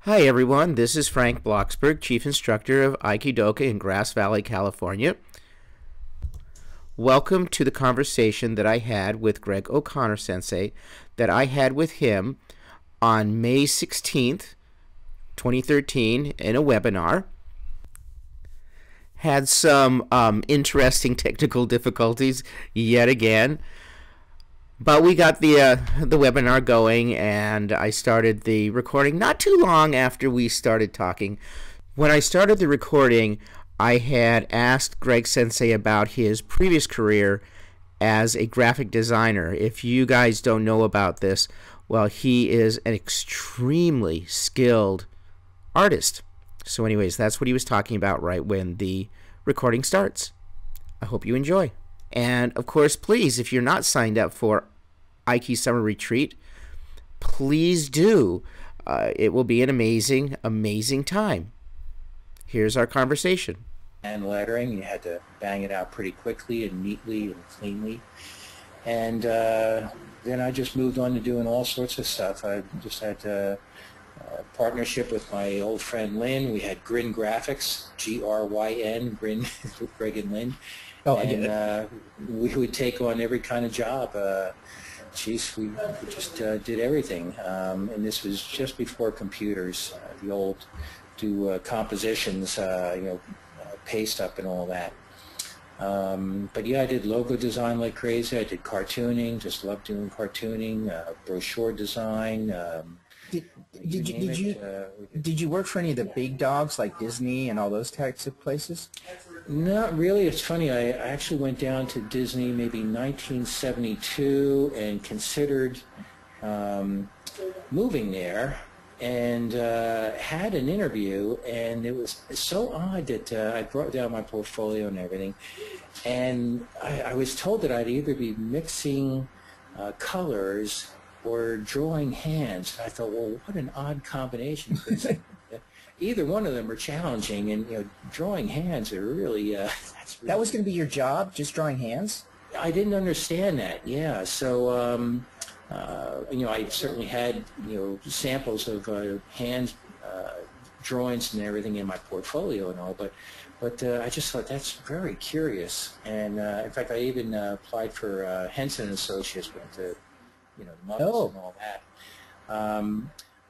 Hi everyone, this is Frank Bloksberg, Chief Instructor of Aikido'Ka in Grass Valley, California. Welcome to the conversation that I had with Greg O'Connor Sensei that I had with him on May 16th, 2013 in a webinar. Had some interesting technical difficulties yet again. But we got the webinar going, and I started the recording not too long after we started talking. When I started the recording, I had asked Greg Sensei about his previous career as a graphic designer. If you guys don't know about this, well, he is an extremely skilled artist. So anyways, that's what he was talking about right when the recording starts. I hope you enjoy. And of course, please, if you're not signed up for Aiki Summer Retreat, please do. It will be an amazing, amazing time. Here's our conversation. And lettering, you had to bang it out pretty quickly and neatly and cleanly. And then I just moved on to doing all sorts of stuff. I just had a partnership with my old friend Lynn. We had Grin Graphics, G-R-Y-N, Grin, Greg and Lynn. Oh, and we would take on every kind of job. Geez, we just did everything. And this was just before computers, the old compositions, paste up and all that. But yeah, I did logo design like crazy. I did cartooning, just loved doing cartooning, brochure design. Did you work for any of the big dogs like Disney and all those types of places? Not really. It's funny. I actually went down to Disney maybe 1972 and considered moving there, and had an interview, and it was so odd that I brought down my portfolio and everything, and I was told that I'd either be mixing colors or drawing hands. I thought, well, what an odd combination. Either one of them are challenging, and drawing hands are really, that's really... That was going to be your job, just drawing hands? I didn't understand that. Yeah, so I certainly had samples of hand drawings and everything in my portfolio and all, but I just thought that's very curious. And in fact, I even applied for Henson Associates with the models and all that.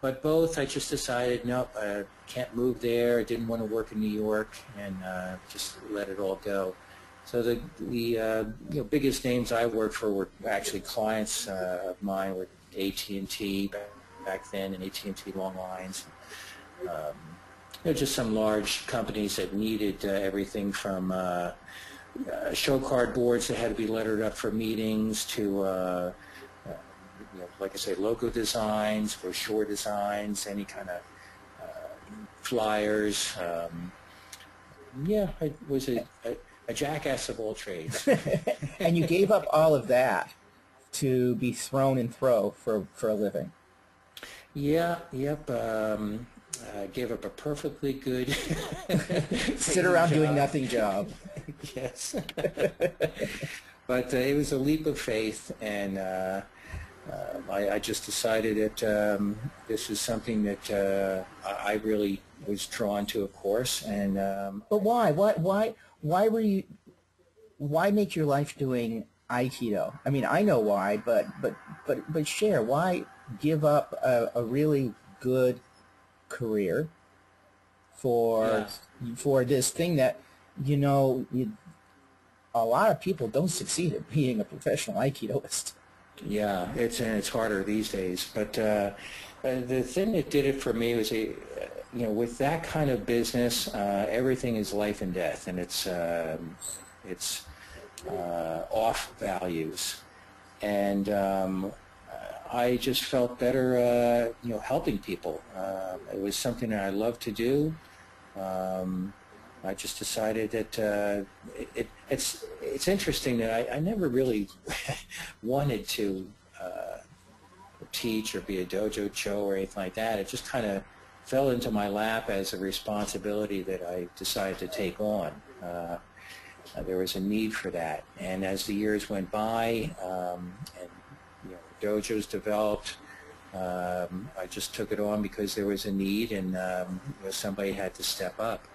But both, I just decided, nope, I can't move there. I didn't want to work in New York, and just let it all go. So the biggest names I worked for were actually clients of mine, were AT&T back then, and AT&T Long Lines. Just some large companies that needed everything from show card boards that had to be lettered up for meetings to like I say, logo designs, brochure designs, any kind of flyers. Yeah, I was a jackass of all trades. And you gave up all of that to be thrown and throw for a living. Yeah, yep. I gave up a perfectly good sit around job. Doing nothing job. Yes. But it was a leap of faith, and I just decided that this is something that I really was drawn to, of course. And but why? Why were you? Why make your life doing Aikido? I mean, I know why, but share. Why give up a really good career for this thing that a lot of people don't succeed at being a professional Aikidoist. Yeah, it's harder these days. But the thing that did it for me was, with that kind of business, everything is life and death, and it's off values, and I just felt better, helping people. It was something that I loved to do. I just decided that it's interesting that I never really wanted to teach or be a dojo cho or anything like that. It just kind of fell into my lap as a responsibility that I decided to take on. There was a need for that, and as the years went by, and dojos developed, I just took it on because there was a need, and somebody had to step up.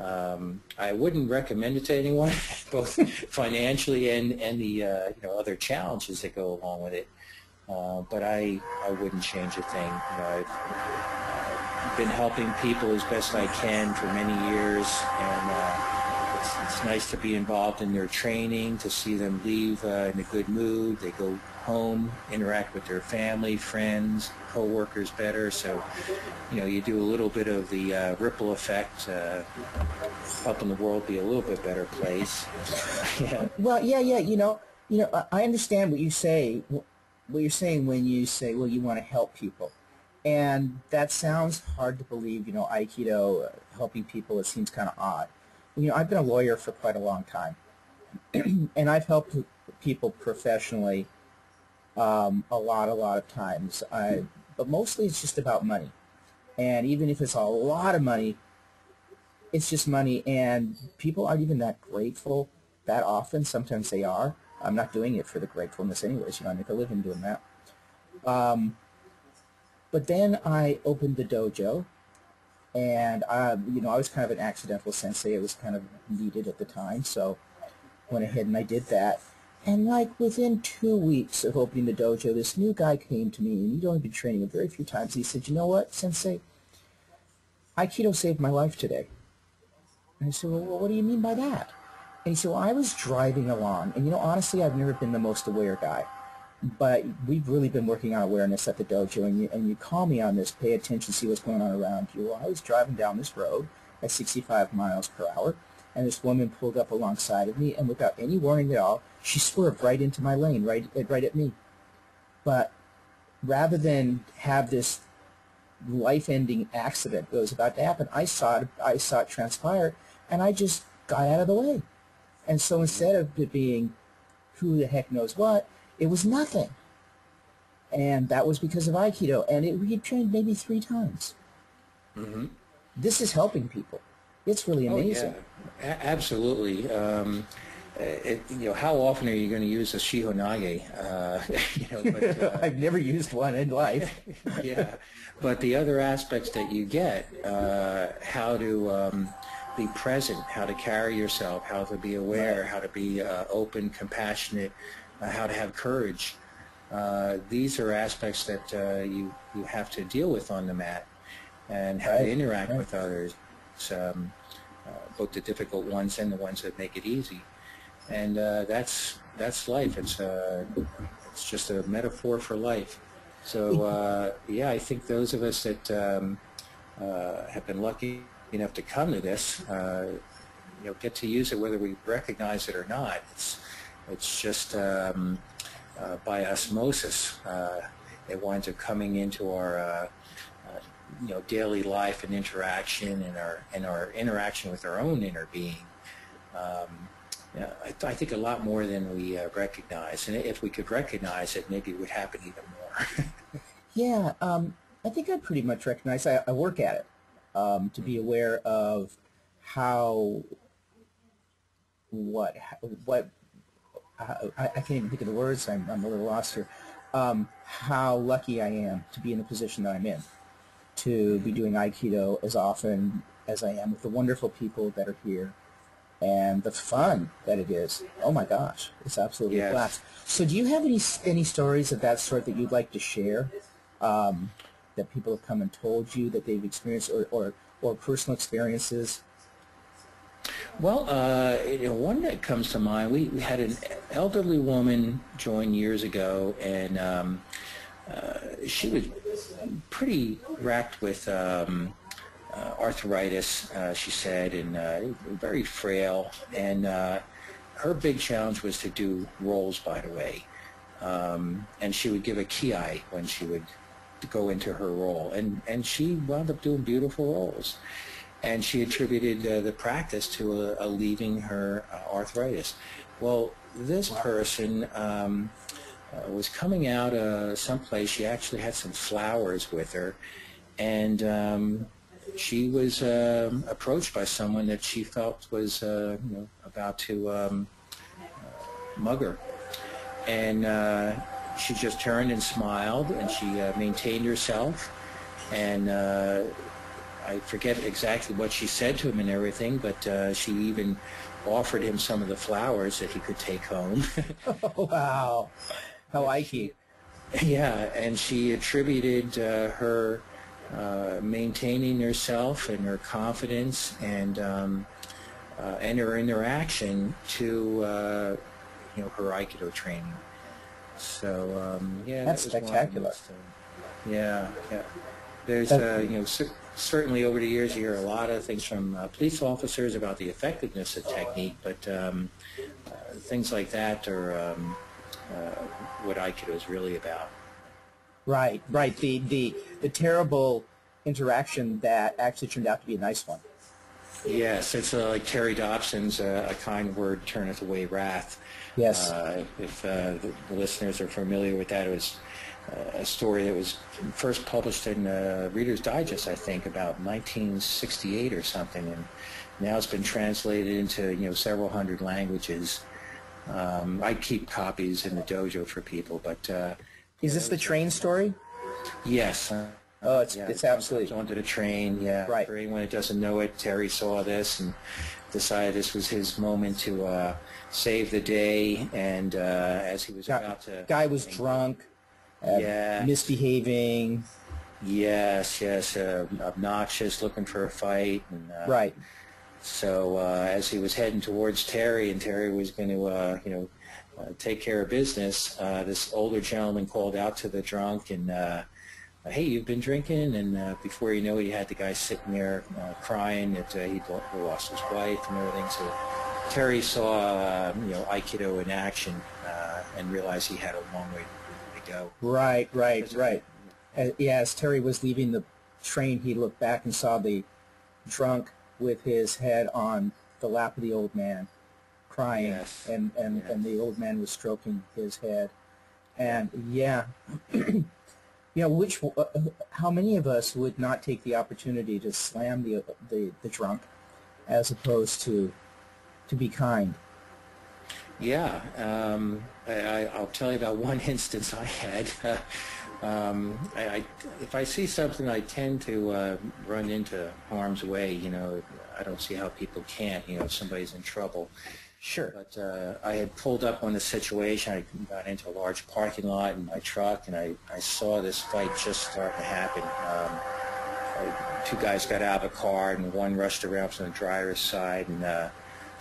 I wouldn't recommend it to anyone, both financially and the other challenges that go along with it. But I wouldn't change a thing. I've been helping people as best I can for many years, and it's nice to be involved in their training, to see them leave in a good mood. They go home, interact with their family, friends, co-workers better. So, you do a little bit of the ripple effect, helping the world be a little bit better place. Yeah. Well, yeah. I understand what you say. What you're saying when you say, well, you want to help people. And that sounds hard to believe, Aikido, helping people, it seems kind of odd. I've been a lawyer for quite a long time, and I've helped people professionally a lot of times. But mostly it's just about money. And even if it's a lot of money, it's just money, and people aren't even that grateful that often. Sometimes they are. I'm not doing it for the gratefulness anyways. I make a living doing that. But then I opened the dojo, and I was kind of an accidental sensei. It was kind of needed at the time, so went ahead and I did that. And like within 2 weeks of opening the dojo, this new guy came to me, and he'd only been training a very few times. He said, "You know what, Sensei? Aikido saved my life today." And I said, "Well, what do you mean by that?" And he said, "Well, I was driving along, and honestly, I've never been the most aware guy, but we've really been working on awareness at the dojo, and you call me on this, pay attention, see what's going on around you." Well, I was driving down this road at 65 miles per hour, and this woman pulled up alongside of me, and without any warning at all, she swerved right into my lane, right at me. But rather than have this life-ending accident that was about to happen, I saw it transpire, and I just got out of the way. And so instead of it being who the heck knows what, it was nothing. And that was because of Aikido. And we had trained maybe 3 times. Mm-hmm. This is helping people. It's really amazing. Oh, yeah. Absolutely. How often are you going to use a shihonage? But, I've never used one in life. Yeah. But the other aspects that you get, how to be present, how to carry yourself, how to be aware, how to be open, compassionate, how to have courage. These are aspects that you have to deal with on the mat, and how to interact with others, both the difficult ones and the ones that make it easy. And that's life. It's just a metaphor for life. So I think those of us that have been lucky enough to come to this, get to use it whether we recognize it or not. It's just by osmosis. It winds up coming into our daily life and interaction, and our interaction with our own inner being. I think a lot more than we recognize, and if we could recognize it, maybe it would happen even more. Yeah, I think I pretty much recognize. I work at it. To be aware of I can't even think of the words. I'm a little lost here. How lucky I am to be in the position that I'm in, to be doing Aikido as often as I am with the wonderful people that are here, and the fun that it is. Oh my gosh, it's absolutely a blast. So do you have any stories of that sort that you'd like to share? That people have come and told you that they've experienced, or personal experiences? Well, one that comes to mind, we had an elderly woman join years ago, and she was pretty racked with arthritis, she said, and very frail. And her big challenge was to do rolls, by the way. And she would give a ki when she would go into her role, and she wound up doing beautiful rolls, and she attributed the practice to alleviating her arthritis. Well, this person was coming out someplace. She actually had some flowers with her, and she was approached by someone that she felt was about to mug her, and she just turned and smiled, and she maintained herself. And I forget exactly what she said to him and everything, but she even offered him some of the flowers that he could take home. Oh, wow. How Aiki. Yeah, and she attributed her maintaining herself and her confidence and her interaction to her Aikido training. So yeah, That's that was spectacular. Yeah, yeah. There's certainly over the years you hear a lot of things from police officers about the effectiveness of technique, but things like that are what Aikido is really about. Right, right. The terrible interaction that actually turned out to be a nice one. Yes, it's like Terry Dobson's "A kind word turneth away wrath." Yes. If the listeners are familiar with that, it was a story that was first published in Reader's Digest, I think, about 1968 or something, and now it's been translated into several hundred languages. I keep copies in the dojo for people, but Is this the train story? yes. Oh, it's absolutely. Onto the train, yeah. Right. For anyone that doesn't know it, Terry saw this and decided this was his moment to save the day. And as he was about to... Guy was drunk, yeah, misbehaving. Yes, obnoxious, looking for a fight. And, Right. So as he was heading towards Terry, and Terry was going to, take care of business, this older gentleman called out to the drunk and... hey, you've been drinking, and before you know it, you had the guy sitting there crying that he'd lost his wife and everything. So Terry saw, Aikido in action and realized he had a long way to go. Right. As Terry was leaving the train, he looked back and saw the drunk with his head on the lap of the old man, crying, Yes. and the old man was stroking his head, and yeah. How many of us would not take the opportunity to slam the drunk, as opposed to be kind? Yeah, I'll tell you about one instance I had. If I see something, I tend to run into harm's way. I don't see how people can't. If somebody's in trouble. Sure. But I had pulled up on the situation. I got into a large parking lot in my truck, and I saw this fight just starting to happen. Two guys got out of a car, and one rushed around from the driver's side and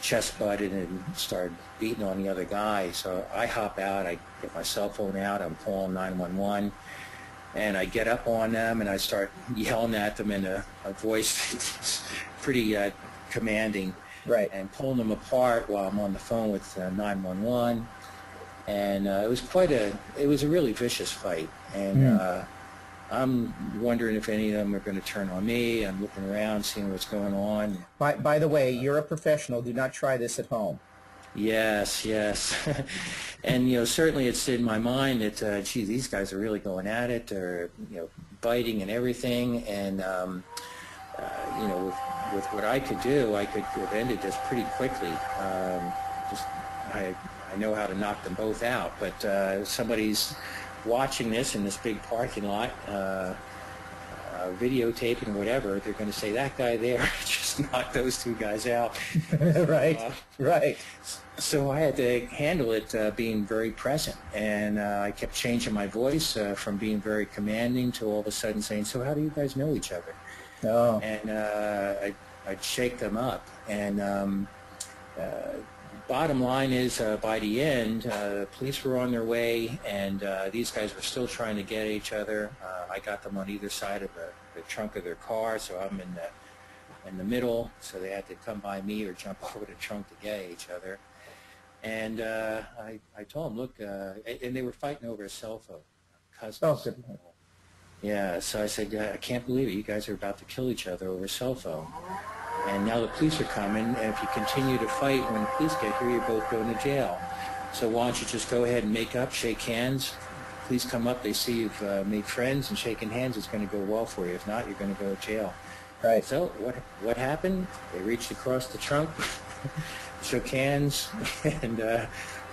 chest butted and started beating on the other guy. So I hop out. I get my cell phone out. I'm calling 911. And I get up on them, and I start yelling at them in a voice that's pretty commanding. Right. And pulling them apart while I'm on the phone with 911, and it was a really vicious fight, and I'm wondering if any of them are going to turn on me. I'm looking around, seeing what's going on. By the way, you're a professional. Do not try this at home. Yes, and certainly it's in my mind that gee, these guys are really going at it. They're biting and everything, and with what I could do, I could have ended this pretty quickly. I know how to knock them both out, but somebody's watching this in this big parking lot, videotaping or whatever, they're going to say, that guy there just knocked those two guys out. Right. So I had to handle it being very present, and I kept changing my voice from being very commanding to all of a sudden saying, so how do you guys know each other? Oh. And I'd shake them up. And bottom line is, by the end, the police were on their way, and these guys were still trying to get at each other. I got them on either side of the trunk of their car, so I'm in the middle, so they had to come by me or jump over the trunk to get at each other. And I told them, look, and they were fighting over a cell phone. Cousins. Oh, good. Yeah, so I said, I can't believe it. You guys are about to kill each other over a cell phone. And now the police are coming, and if you continue to fight, when the police get here, you're both going to jail. So why don't you just go ahead and make up, shake hands. Police come up, they see you've made friends, and shaking hands is going to go well for you. If not, you're going to go to jail. Right. So what happened? They reached across the trunk, shook hands, and the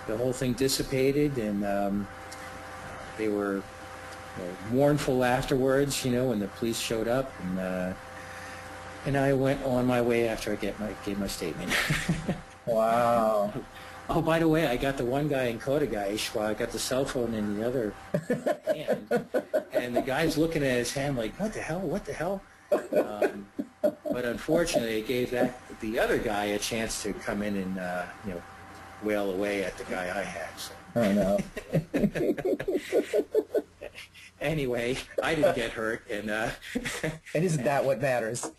whole thing dissipated, and they were mournful afterwards, when the police showed up, and I went on my way after I gave my statement. Wow. Oh, by the way, I got the one guy in Kodagaish while I got the cell phone in the other hand, and the guy's looking at his hand like, what the hell, what the hell? But unfortunately, it gave the other guy a chance to come in and, wail away at the guy I had. So. I know. Anyway, I didn't get hurt, and isn't that what matters?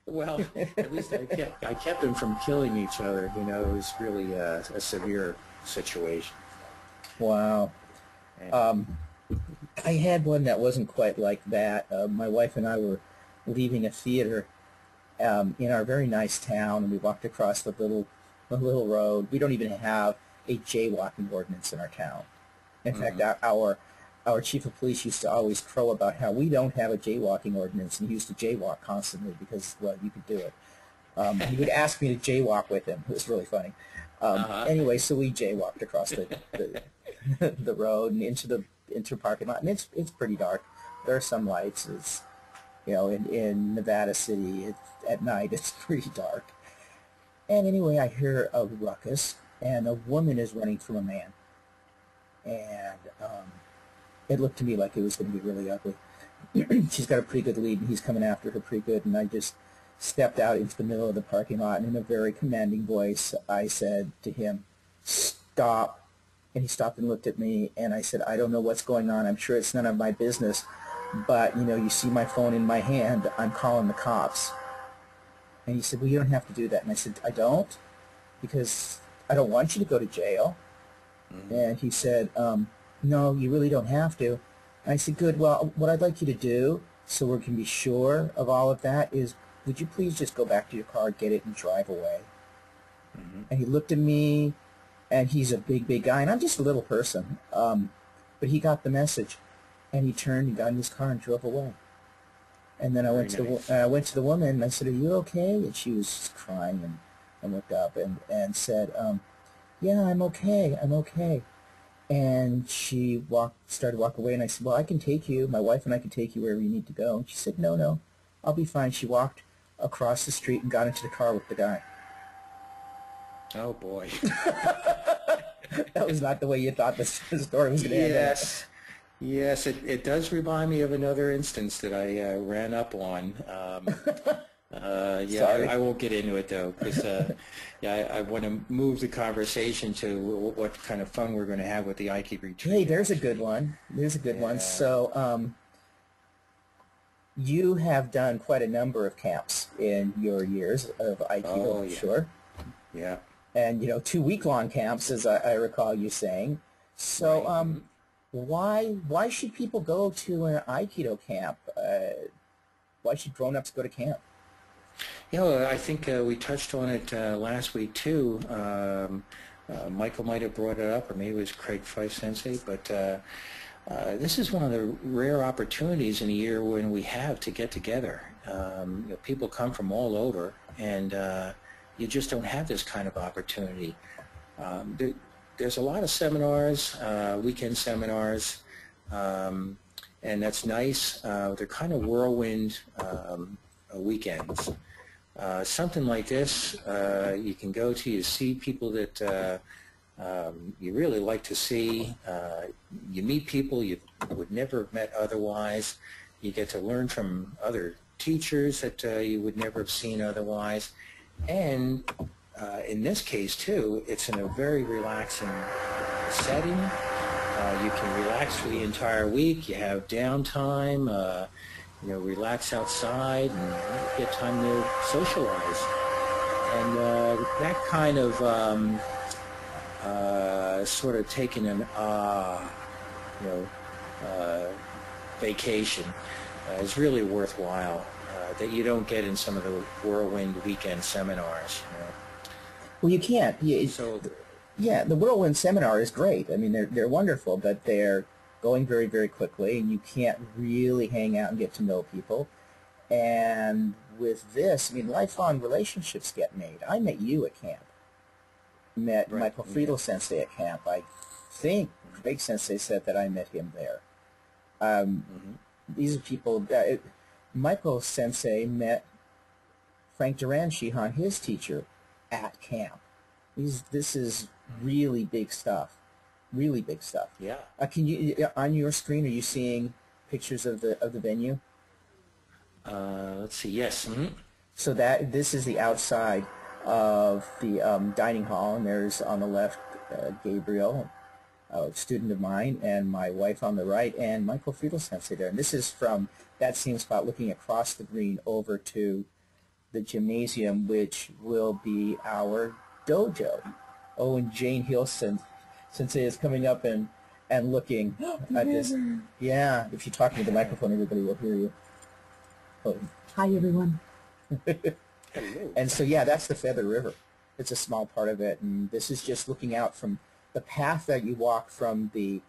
Well, at least I kept them from killing each other. It was really a severe situation. Wow. I had one that wasn't quite like that. My wife and I were leaving a theater in our very nice town, and we walked across the little road. We don't even have a jaywalking ordinance in our town. In fact, our chief of police used to always crow about how we don't have a jaywalking ordinance, and he used to jaywalk constantly because, well, you could do it. He would ask me to jaywalk with him. It was really funny. Anyway, so we jaywalked across the road and into the parking lot, and it's pretty dark. There are some lights. It's in Nevada City at night it's pretty dark. And anyway, I hear a ruckus, and a woman is running from a man, and it looked to me like it was going to be really ugly. She's got a pretty good lead, and he's coming after her pretty good, and I just stepped out into the middle of the parking lot, and in a very commanding voice, I said to him, "Stop." And he stopped and looked at me, and I said, "I don't know what's going on. I'm sure it's none of my business, but, you see my phone in my hand. I'm calling the cops." And he said, "Well, you don't have to do that." And I said, "I don't, because I don't want you to go to jail." And he said, "No, you really don't have to." And I said, "Good. Well, what I'd like you to do, so we can be sure of all of that, is would you please just go back to your car, get it, and drive away?" And he looked at me, and he's a big, big guy, and I'm just a little person. But he got the message, and he turned and got in his car and drove away. And then I went to the woman, and I said, "Are you okay?" And she was crying and looked up and said, "Yeah, I'm okay. I'm okay." And she started walking away, and I said, "Well, I can take you. My wife and I can take you wherever you need to go." And she said, "No, I'll be fine." She walked across the street and got into the car with the guy. Oh, boy. That was not the way you thought the story was going to end. Yes, it does remind me of another instance that I ran up on. I won't get into it, though, because I want to move the conversation to what kind of fun we're going to have with the Aikido retreat. Hey, there's a good one. So you have done quite a number of camps in your years of Aikido, sure? Yeah. And, 2-week-long camps, as I recall you saying. So right. Why should people go to an Aikido camp? Why should grown-ups go to camp? I think we touched on it last week, too. Michael might have brought it up, or maybe it was Craig Fife Sensei, but this is one of the rare opportunities in a year when we have to get together. People come from all over, and you just don't have this kind of opportunity. There's a lot of seminars, weekend seminars, and that's nice. They're kind of whirlwind weekends. Something like this, you can go to, you see people that you really like to see. You meet people you would never have met otherwise. You get to learn from other teachers that you would never have seen otherwise. And in this case, too, it's in a very relaxing setting. You can relax for the entire week. You have downtime. Relax outside and get time to socialize. And that kind of sort of taking an vacation is really worthwhile. That you don't get in some of the whirlwind weekend seminars. Well, you can't. The whirlwind seminar is great. I mean, they're wonderful, but they're going very, very quickly, and you can't really hang out and get to know people. And with this, lifelong relationships get made. I met you at camp. Met Michael Friedel Sensei at camp. I think Craig Sensei said that I met him there. These are people that Michael Sensei met Frank Duran Shihan, his teacher, at camp. This is really big stuff. Really big stuff. Yeah. Can you on your screen? Are you seeing pictures of the venue? Let's see. Yes. Mm-hmm. So this is the outside of the dining hall, and there's on the left Gabriel, a student of mine, and my wife on the right, and Michael Friedel Sensei there. And this is from that same spot, looking across the green over to the gymnasium, which will be our dojo. Oh, and Jane Hilson Sensei is coming up and looking at this. Yeah, if you talk into the microphone, everybody will hear you. Oh. Hi, everyone. And so, yeah, that's the Feather River. It's a small part of it, and this is just looking out from the path that you walk from the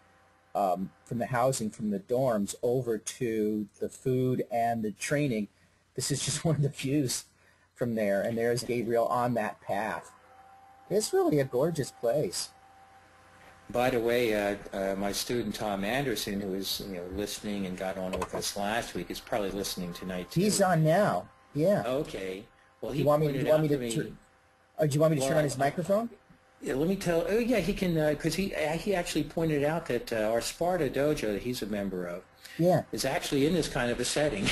housing, from the dorms, over to the food and the training. This is just one of the views from there, and there's Gabriel on that path. It's really a gorgeous place. By the way, my student Tom Anderson, who was listening and got on with us last week, is probably listening tonight too. He's on now. Yeah. Okay. Well, he do you want me to turn on his microphone? Yeah, let me tell. Oh, yeah, he can, because he actually pointed out that our Sparta dojo that he's a member of, is actually in this kind of a setting.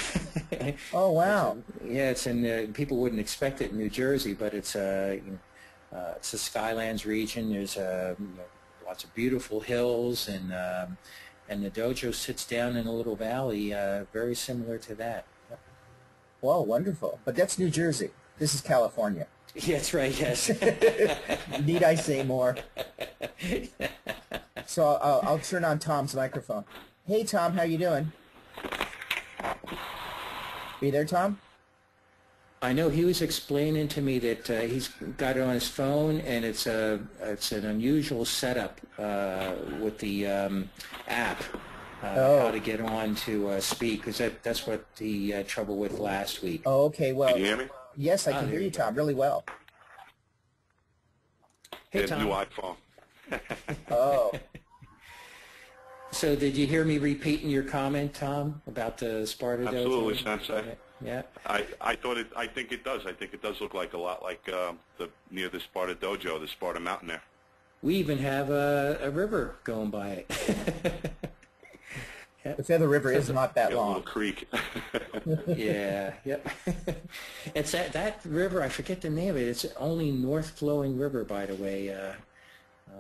Oh wow! It's in. People wouldn't expect it in New Jersey, but it's the Skylands region. There's lots of beautiful hills, and the dojo sits down in a little valley, very similar to that. Wow, wonderful! But that's New Jersey. This is California. Yeah, that's right. Yes. Need I say more? So I'll turn on Tom's microphone. Hey, Tom, how you doing? Are you there, Tom? I know he was explaining to me that he's got it on his phone, and it's an unusual setup with the app. How to get on to speak, because that's what the trouble with last week. Oh, okay. Well, can you hear me? Yes, I can hear you, Tom, really well. Hey, Tom. New iPhone. Oh. So did you hear me repeating your comment, Tom, about the Sparta dojo? Absolutely, Sensei. Yeah. I thought it. I think it does. I think it does look like a lot like near the Sparta dojo, the Sparta Mountain there. We even have a river going by it. The Feather River is not that long. A little creek. Yeah, yep. It's that river, I forget the name of it. It's the only north-flowing river, by the way.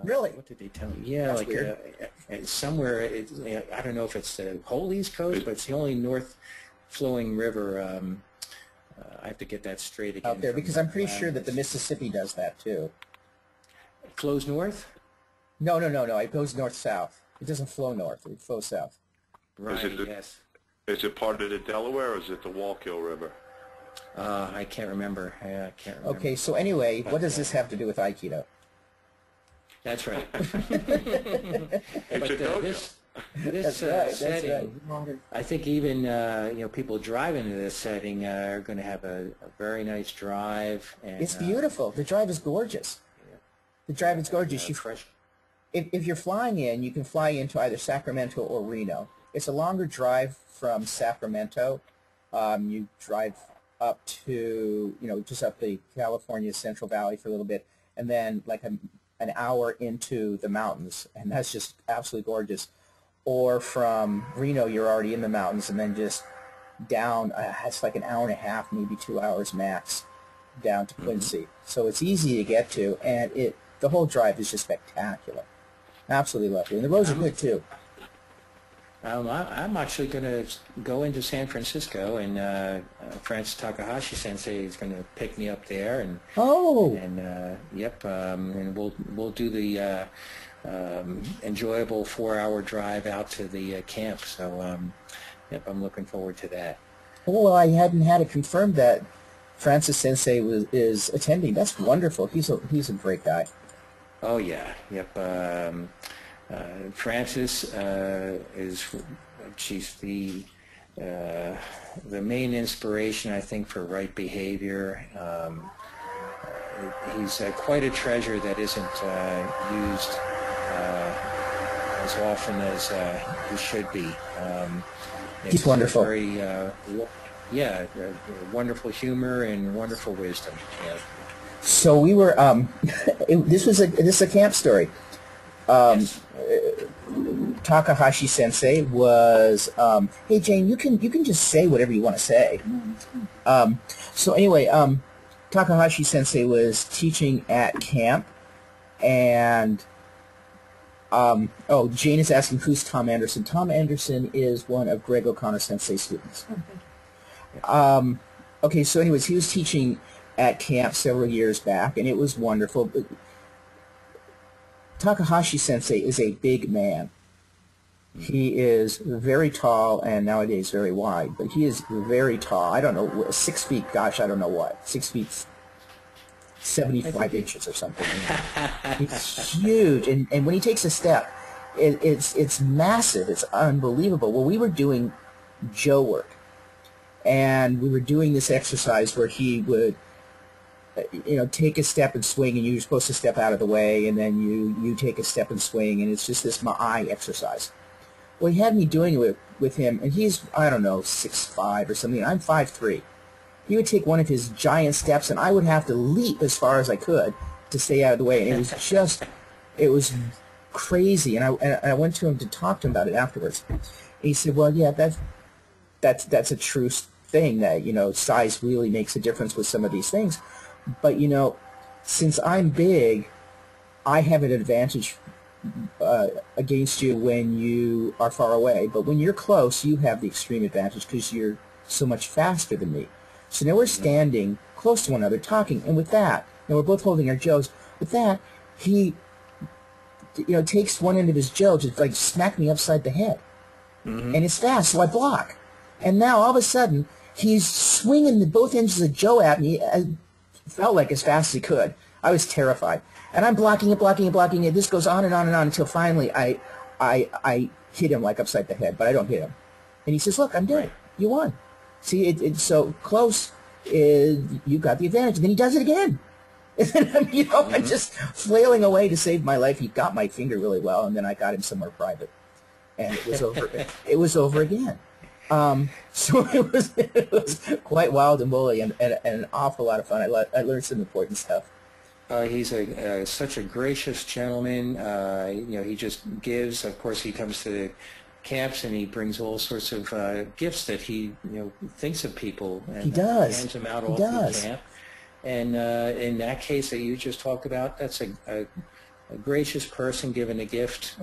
Really? What did they tell me? Yeah, That's like weird. somewhere, I don't know if it's the whole East Coast, but it's the only north-flowing river. I have to get that straight again. Out there, because I'm pretty sure that the Mississippi does that, too. It flows north? No. It goes north-south. It doesn't flow north. It flows south. Right, yes. Is it part of the Delaware, or is it the Wallkill River? I can't remember. I can't remember. Okay, so anyway, what does this have to do with Aikido? That's right. It's a dojo. This setting, right. I think even people driving to this setting are going to have a very nice drive. And, It's beautiful. The drive is gorgeous. The drive is gorgeous. If you're flying in, you can fly into either Sacramento or Reno. It's a longer drive from Sacramento. You drive up to, just up the California Central Valley for a little bit, and then like an hour into the mountains, and that's just absolutely gorgeous. Or from Reno, you're already in the mountains, and then just down, it's like an hour and a half, maybe 2 hours max, down to Quincy. Mm-hmm. So it's easy to get to, and the whole drive is just spectacular. Absolutely lovely. And the roads are good, too. I'm actually going to go into San Francisco, and Francis Takahashi Sensei is going to pick me up there, and and we'll do the enjoyable 4-hour drive out to the camp. So I'm looking forward to that. Oh, well, I hadn't had it confirmed that Francis Sensei is attending. That's wonderful. He's a great guy. Oh yeah, yep. Frances she's the main inspiration, I think, for right behavior. He's quite a treasure that isn't used as often as he should be. He's wonderful. Very, wonderful humor and wonderful wisdom. Yeah. So we were. This is a camp story. Yes. Takahashi Sensei was. Hey Jane, you can just say whatever you want to say. So anyway, Takahashi Sensei was teaching at camp, and Jane is asking who's Tom Anderson. Tom Anderson is one of Greg O'Connor Sensei's students. Okay, so anyways, he was teaching at camp several years back, and it was wonderful. But Takahashi Sensei is a big man. He is very tall and nowadays very wide, but he is very tall. I don't know, 6 feet, gosh, I don't know what, 6 feet, 75 inches or something. He's huge, and when he takes a step, it's massive. It's unbelievable. Well, we were doing Joe work, and we were doing this exercise where he would, take a step and swing, and you're supposed to step out of the way, and then you take a step and swing, and it's just this Ma'ai exercise. Well, he had me doing it with him, and he's, I don't know, 6'5" or something. I'm 5'3". He would take one of his giant steps, and I would have to leap as far as I could to stay out of the way. And it was crazy. And I went to him to talk to him about it afterwards. And he said, well, yeah, that's a true thing, that, size really makes a difference with some of these things. But, since I'm big, I have an advantage against you when you are far away. But when you're close, you have the extreme advantage because you're so much faster than me. So now we're standing close to one another talking, and with that, we're both holding our Joes. With that, he, takes one end of his Joe to like smack me upside the head. And it's fast, so I block. And now all of a sudden, he's swinging both ends of the Joe at me. It felt like as fast as he could. I was terrified. And I'm blocking it. This goes on and on and on until finally I hit him like upside the head, but I don't hit him. And he says, look, I'm dead. You won. See, it's so close, you got the advantage. And then he does it again. And then, I'm just flailing away to save my life. He got my finger really well, and then I got him somewhere private. And it was over. It was over again. So it was quite wild and woolly and an awful lot of fun. I learned some important stuff. He's such a gracious gentleman. He just gives. Of course, he comes to the camps and he brings all sorts of gifts that he thinks of people, and he does. Hands them out all through the camp. And in that case that you just talked about, that's a gracious person giving a gift.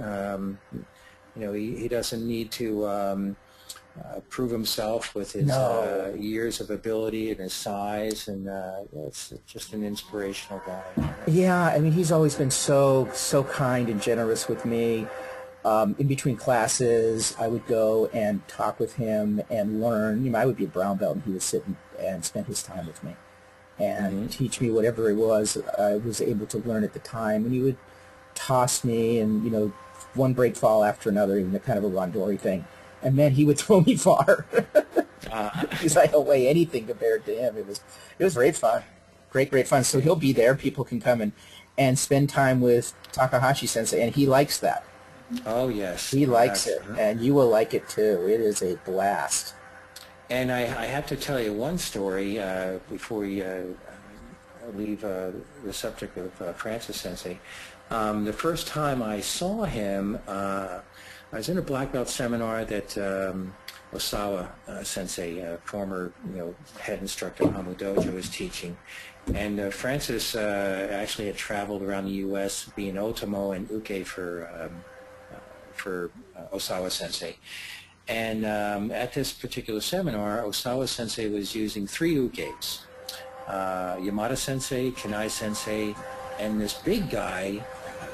He doesn't need to prove himself with his years of ability and his size, and it's just an inspirational guy. Yeah, I mean, he's always been so kind and generous with me. In between classes, I would go and talk with him and learn. I would be a brown belt, and he would sit and spend his time with me and teach me whatever it was I was able to learn at the time. And he would toss me, and one break fall after another, kind of a rondori thing. And man, he would throw me far because I don't weigh anything compared to him. It was great fun, great fun. So he'll be there. People can come and spend time with Takahashi Sensei, and he likes that. Oh yes, he likes it, and you will like it too. It is a blast. And I have to tell you one story before we leave the subject of Francis Sensei. The first time I saw him, I was in a black belt seminar that Osawa Sensei, former head instructor of Hamu Dojo, was teaching. And Francis actually had traveled around the U.S. being Otomo and Uke for Osawa Sensei. And at this particular seminar, Osawa Sensei was using 3 ukes. Yamada Sensei, Kanai Sensei, and this big guy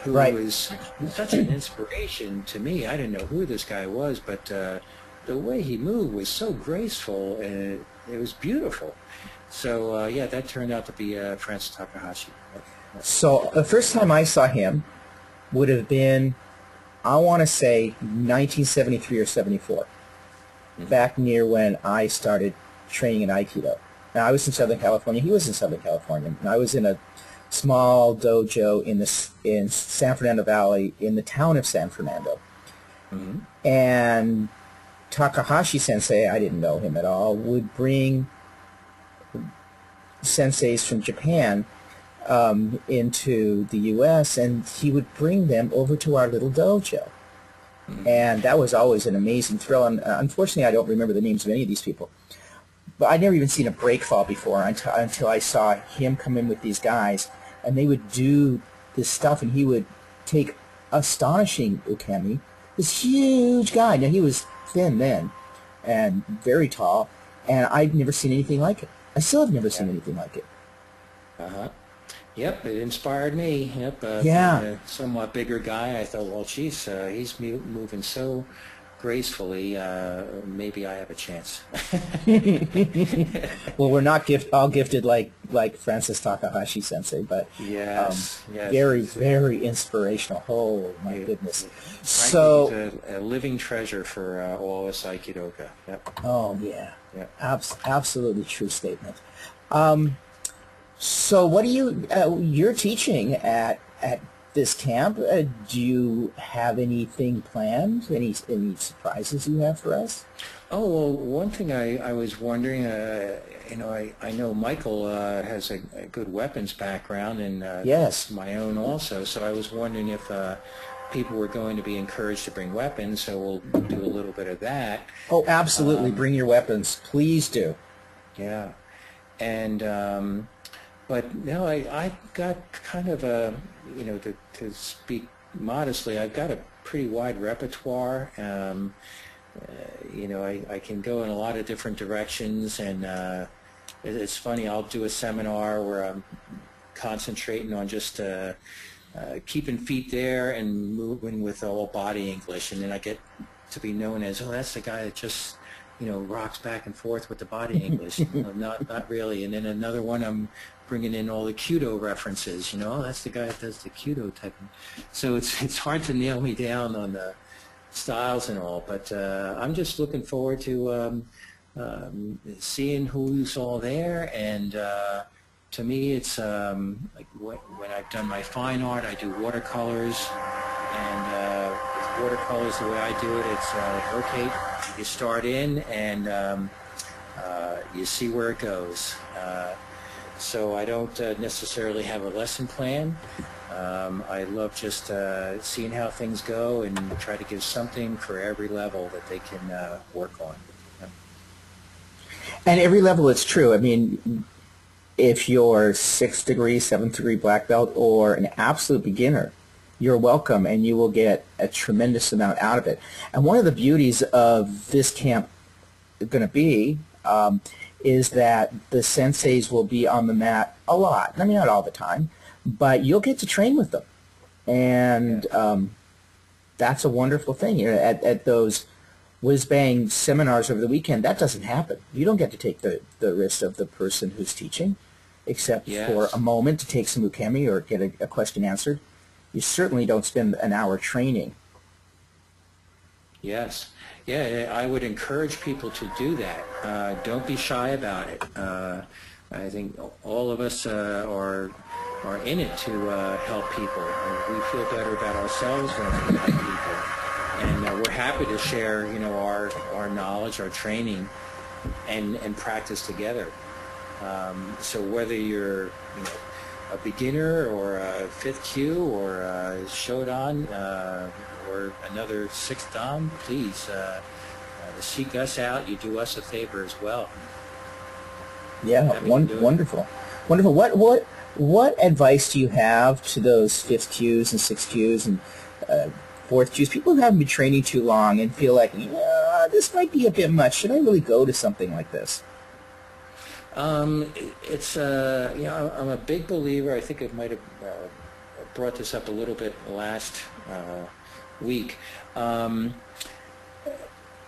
who was such an inspiration to me. I didn't know who this guy was, but the way he moved was so graceful, and it was beautiful. So, that turned out to be Francis Takahashi. So the first time I saw him would have been, I want to say, 1973 or 74, back near when I started training in Aikido. Now, I was in Southern California. He was in Southern California. And I was in a small dojo in San Fernando Valley in the town of San Fernando. Mm-hmm. And Takahashi Sensei, I didn't know him at all, would bring senseis from Japan into the U.S., and he would bring them over to our little dojo. And that was always an amazing thrill. And unfortunately, I don't remember the names of any of these people. But I'd never even seen a break fall before until I saw him come in with these guys, and they would do this stuff, and he would take astonishing ukemi, this huge guy. Now, he was thin then and very tall, and I'd never seen anything like it. I still have never seen anything like it. Uh-huh. Yep, it inspired me. Yep, Yeah. being a somewhat bigger guy, I thought, well, geez, he's moving so gracefully. Maybe I have a chance. Well, we're not all gifted like Francis Takahashi Sensei, but Yes, yes. very, very inspirational. Oh, my goodness. Frankly, So, he's a living treasure for all us Aikido'Ka. Yep. oh, yeah. Yeah. Absolutely true statement. So what you're teaching at this camp, do you have anything planned? Any surprises you have for us? Oh, well, one thing I was wondering, I know Michael has a good weapons background, and Yes. my own also, so I was wondering if people were going to be encouraged to bring weapons, so we'll do a little bit of that. Oh, absolutely. Bring your weapons. Please do. Yeah. And, but no, I got kind of a, to speak modestly, I've got a pretty wide repertoire. I can go in a lot of different directions, and it's funny, I'll do a seminar where I'm concentrating on just keeping feet there and moving with all body English, and then I get to be known as, oh, that's the guy that just rocks back and forth with the body English. Not really. And then another one, I'm bringing in all the Kyudo references. That's the guy that does the Kyudo type. So it's hard to nail me down on the styles and all. But I'm just looking forward to seeing who's all there. And to me, it's like when I've done my fine art, I do watercolors. And watercolors, the way I do it, it's okay. You start in and you see where it goes. So I don't necessarily have a lesson plan. I love just seeing how things go and try to give something for every level that they can work on. And every level, it's true. I mean, if you're 6th degree, 7th degree black belt, or an absolute beginner, you're welcome, and you will get a tremendous amount out of it. And one of the beauties of this camp going to be is that the senseis will be on the mat a lot. I mean, not all the time, but you'll get to train with them. And that's a wonderful thing. At those whiz-bang seminars over the weekend, that doesn't happen. You don't get to take the wrist of the person who's teaching, except for a moment to take some ukemi or get a question answered. You certainly don't spend an hour training. Yes. Yeah, I would encourage people to do that. Don't be shy about it. I think all of us are in it to help people. We feel better about ourselves when we help people. And we're happy to share, our knowledge, our training, and practice together. So whether you're, a beginner or a 5th Q or a Shodan or another 6th Dan, please seek us out. You do us a favor as well. Yeah, wonderful. Wonderful. What advice do you have to those 5th Qs and 6th Qs and 4th Qs, people who haven't been training too long and feel like, this might be a bit much. Should I really go to something like this? It's I'm a big believer. I think I might have brought this up a little bit last week.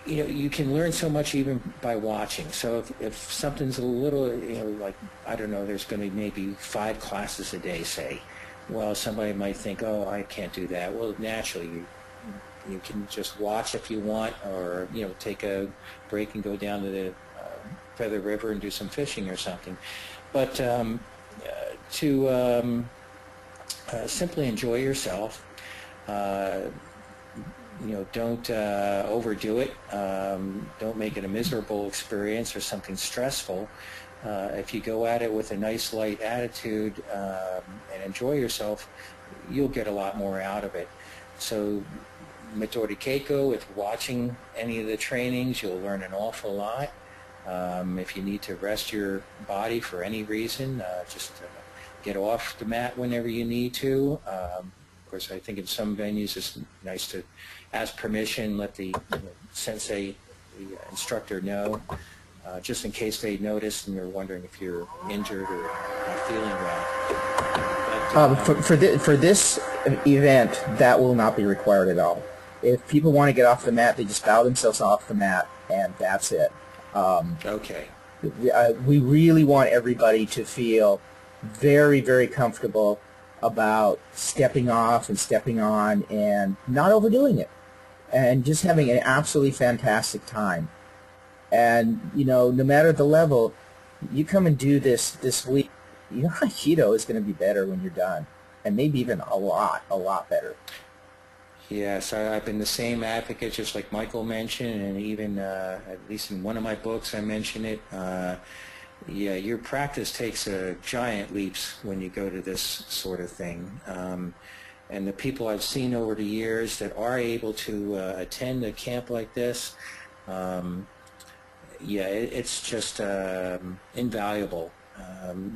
You can learn so much even by watching. So if something's a little, like, I don't know, there's going to be maybe 5 classes a day, say. Well, somebody might think, oh, I can't do that. Well, naturally, you can just watch if you want, or take a break and go down to the Feather River and do some fishing or something. But to simply enjoy yourself, don't overdo it. Don't make it a miserable experience or something stressful. If you go at it with a nice light attitude and enjoy yourself, you'll get a lot more out of it. So Midori Keiko, if watching any of the trainings, you'll learn an awful lot. If you need to rest your body for any reason, just get off the mat whenever you need to. Of course, I think in some venues it's nice to ask permission, let the sensei, the instructor know, just in case they notice and you're wondering if you're injured or not feeling well. But, for this event, that will not be required at all. If people want to get off the mat, they just bow themselves off the mat, and that's it. Okay. We really want everybody to feel very, very comfortable about stepping off and stepping on and not overdoing it, and just having an absolutely fantastic time. And, no matter the level, you come and do this week, Aikido is going to be better when you're done, and maybe even a lot better. Yes, I've been the same advocate, just like Michael mentioned, and even at least in one of my books I mention it. Yeah, your practice takes giant leaps when you go to this sort of thing. And the people I've seen over the years that are able to attend a camp like this, yeah, it's just invaluable.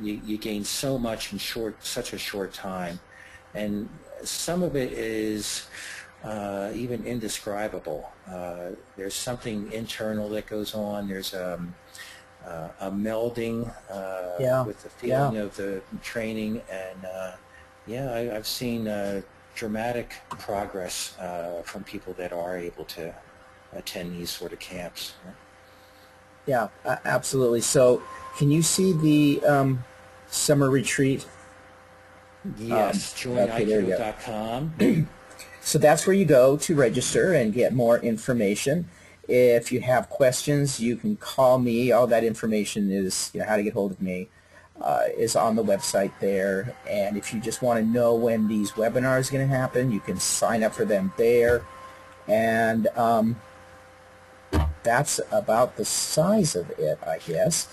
You gain so much in such a short time, and some of it is even indescribable. There's something internal that goes on. There's a melding with the feeling of the training, and yeah, I've seen dramatic progress from people that are able to attend these sort of camps. Yeah, absolutely. So can you see the summer retreat? Yes, join aikido.com. So that's where you go to register and get more information. If you have questions, you can call me. All that information is, how to get hold of me, is on the website there. And if you just want to know when these webinars are going to happen, you can sign up for them there. And that's about the size of it, I guess.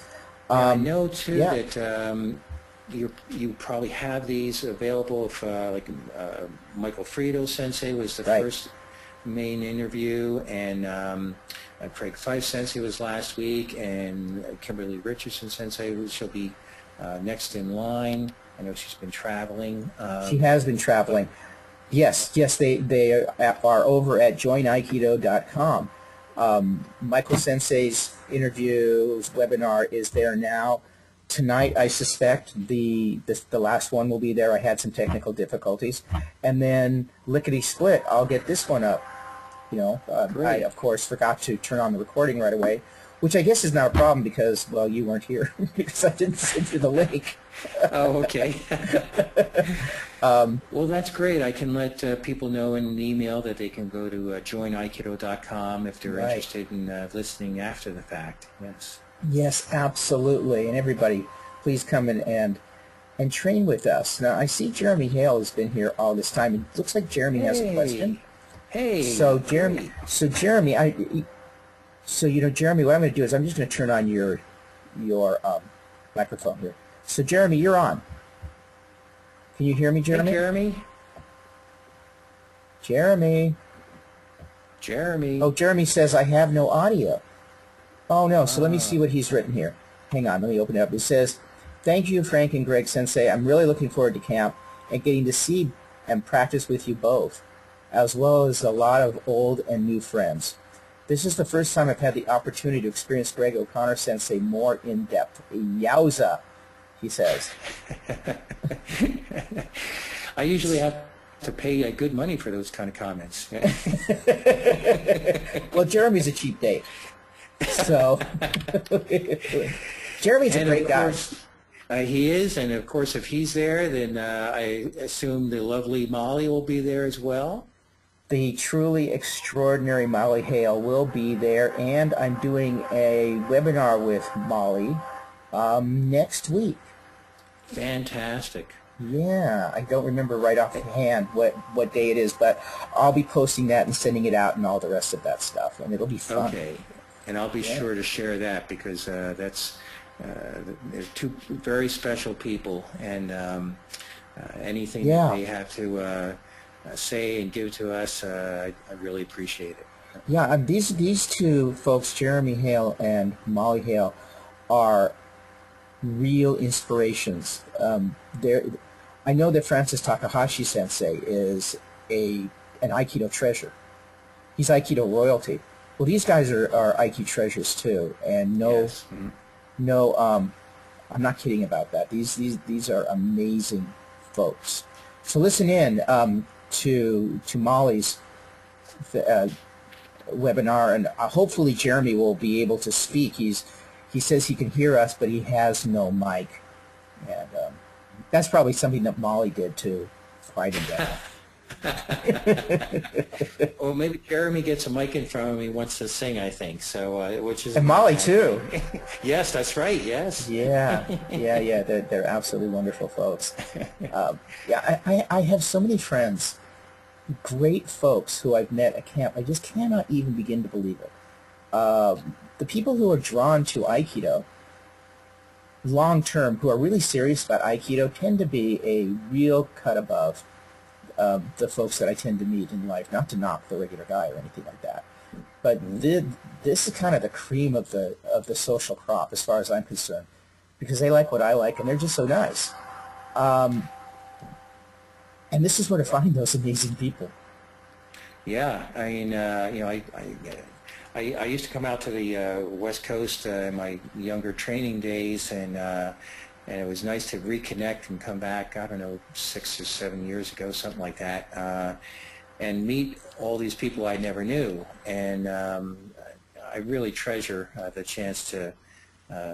I know too that you probably have these available. If like Michael Friedo Sensei was the first main interview, and Craig Fife Sensei was last week, and Kimberly Richardson Sensei, she'll be next in line. I know she's been traveling. She has been traveling. Yes, they are over at joinaikido.com. Michael Sensei's webinar is there now. Tonight, I suspect the last one will be there. I had some technical difficulties, and then lickety split, I'll get this one up. I of course forgot to turn on the recording right away, which I guess is not a problem because, well, you weren't here because I didn't send you the link. Oh, okay. Well, that's great. I can let people know in an email that they can go to joinaikido.com if they're interested in listening after the fact. Yes. Yes, absolutely. And everybody, please come in and train with us. Now, I see Jeremy Hale has been here all this time. It looks like Jeremy has a question. Hey. So Jeremy, Jeremy, Jeremy, what I'm going to do is I'm just going to turn on your microphone here. So Jeremy, you're on. Can you hear me, Jeremy? Hey, Jeremy. Jeremy. Jeremy. Oh, Jeremy says I have no audio. Oh no, so let me see what he's written here. Hang on, let me open it up. It says, "Thank you, Frank and Greg Sensei. I'm really looking forward to camp and getting to see and practice with you both, as well as a lot of old and new friends. This is the first time I've had the opportunity to experience Greg O'Connor Sensei more in depth. Yowza," he says. I usually have to pay good money for those kind of comments. Well, Jeremy's a cheap date. So, Jeremy's a great guy. He is, and of course, if he's there, then I assume the lovely Molly will be there as well. The truly extraordinary Molly Hale will be there, and I'm doing a webinar with Molly next week. Fantastic. Yeah, I don't remember right off the hand what day it is, but I'll be posting that and sending it out and all the rest of that stuff, and it'll be fun. Okay, and I'll be Yeah. sure to share that because that's they're two very special people, and anything Yeah. that they have to say and give to us, I really appreciate it. Yeah, these two folks, Jeremy Hale and Molly Hale, are real inspirations. I know that Francis Takahashi Sensei is an Aikido treasure. He's Aikido royalty. Well, these guys are Aikido treasures too, and Yes. Mhm. no, I'm not kidding about that. These are amazing folks. So listen in to Molly's webinar, and hopefully Jeremy will be able to speak. He says he can hear us, but he has no mic, and that's probably something that Molly did to quiet him down. Well, maybe Jeremy gets a mic in front of him. He wants to sing, I think. So, which is And Molly too. Yes, that's right. Yes. Yeah. They're absolutely wonderful folks. Yeah, I have so many friends, great folks who I've met at camp. I just cannot even begin to believe it. The people who are drawn to Aikido long term, who are really serious about Aikido, tend to be a real cut above the folks that I tend to meet in life. Not to knock the regular guy or anything like that, but this is kind of the cream of the social crop as far as I'm concerned, because they like what I like and they're just so nice. And this is where to find those amazing people. Yeah, I mean, I used to come out to the West Coast in my younger training days, and it was nice to reconnect and come back, I don't know, 6 or 7 years ago, something like that, and meet all these people I never knew. And I really treasure the chance to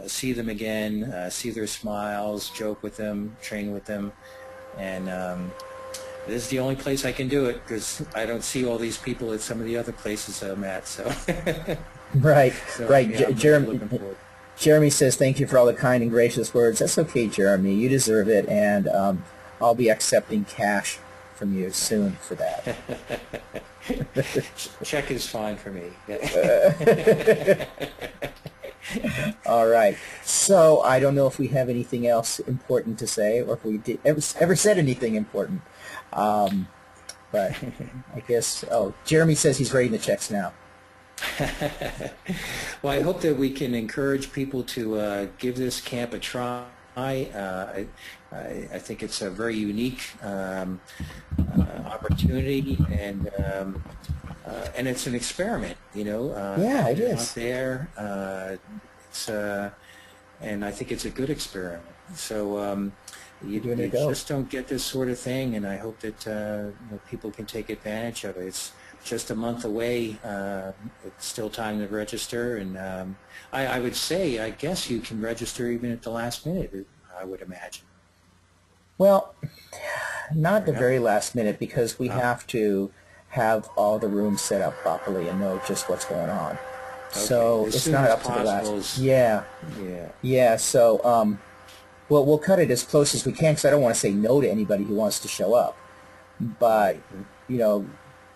see them again, see their smiles, joke with them, train with them, and this is the only place I can do it because I don't see all these people at some of the other places I'm at. So, Right. Yeah, Jeremy says, thank you for all the kind and gracious words. That's okay, Jeremy. You deserve it, and I'll be accepting cash from you soon for that. Check is fine for me. All right. So I don't know if we have anything else important to say, or if we ever said anything important. But I guess, Jeremy says he's writing the checks now. Well, I hope that we can encourage people to give this camp a try. I think it's a very unique opportunity, and it's an experiment, Yeah, it is. out there. And I think it's a good experiment. So you just don't get this sort of thing, and I hope that people can take advantage of it. It's just a month away. It's still time to register, and I would say, I guess you can register even at the last minute, I would imagine. Well, not the very last minute, because we have to have all the rooms set up properly and know just what's going on. Okay. So As it's soon not as up to the last. possible Yeah. So well, we'll cut it as close as we can, because I don't want to say no to anybody who wants to show up. But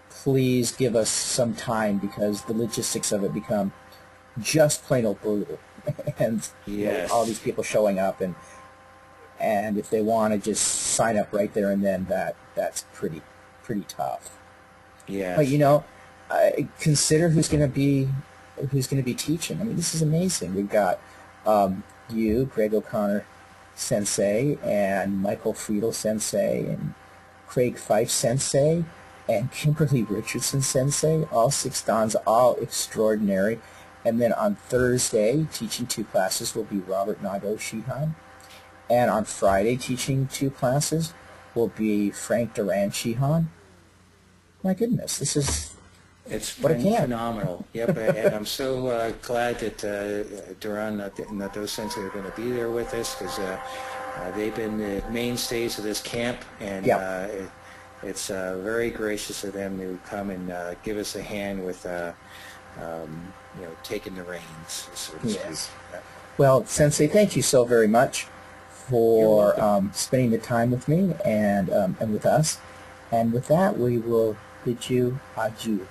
please give us some time, because the logistics of it become just plain old brutal, and Yes. all these people showing up, and if they want to just sign up right there and then, that's pretty tough. Yeah. But consider who's going to be teaching. I mean, this is amazing. We've got you, Greg O'Connor Sensei, and Michael Friedel Sensei, and Craig Fife Sensei, and Kimberly Richardson Sensei, all 6 Dans, all extraordinary. And then on Thursday, teaching 2 classes will be Robert Nago Shihan. And on Friday, teaching 2 classes will be Frank Duran Shihan. My goodness, this is It's what a been camp. phenomenal. Yep, and I'm so glad that Duran Nato Sensei are going to be there with us, because they've been the mainstays of this camp, and it's very gracious of them to come and give us a hand with taking the reins, so to speak. Yes. Well, Sensei, thank you so very much for spending the time with me and with us. And with that, we will bid you adieu.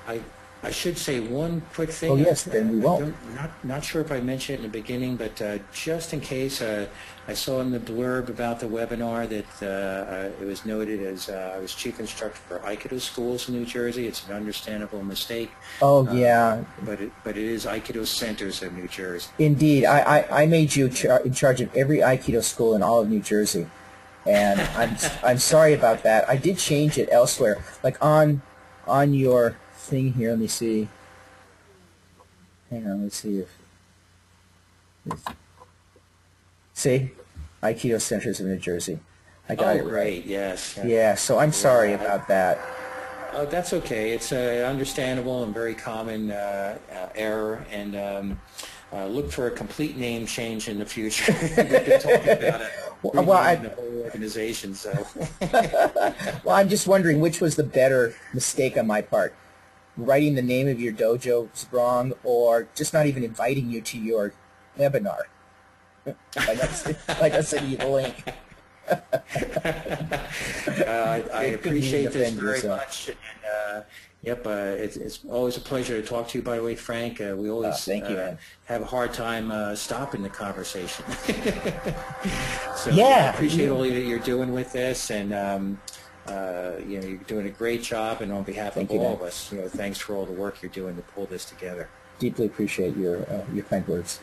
I should say one quick thing. Oh, yes, then we won't. Not sure if I mentioned it in the beginning, but just in case, I saw in the blurb about the webinar that it was noted as I was chief instructor for Aikido schools in New Jersey. It's an understandable mistake. Oh, yeah. But it is Aikido centers in New Jersey. Indeed. I made you in charge of every Aikido school in all of New Jersey. And I'm sorry about that. I did change it elsewhere. Like on your thing here, let me see. Hang on, let's see see, Aikido Centers of New Jersey. I got it right. Great, yes. Yeah, so I'm sorry about that. Oh, that's okay. It's understandable and very common error, and look for a complete name change in the future. We've been talking about it. The whole organization, so. Well, I'm just wondering which was the better mistake on my part. Writing the name of your dojo wrong, or just not even inviting you to your webinar. like I sent you the link. I appreciate this very much. And, it's always a pleasure to talk to you. By the way, Frank, we always thank you, have a hard time stopping the conversation. So yeah, I appreciate all that you're doing with this, and you're doing a great job. And on behalf of all of us, thanks for all the work you're doing to pull this together. Deeply appreciate your kind words.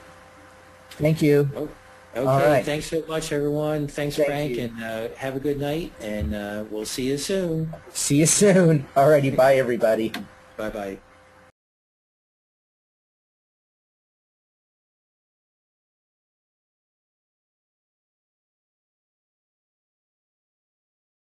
Thank you. Oh, okay, all right. Thanks so much, everyone. Thanks, Frank, you. and have a good night, and we'll see you soon. See you soon. Alrighty, bye, everybody. Bye-bye.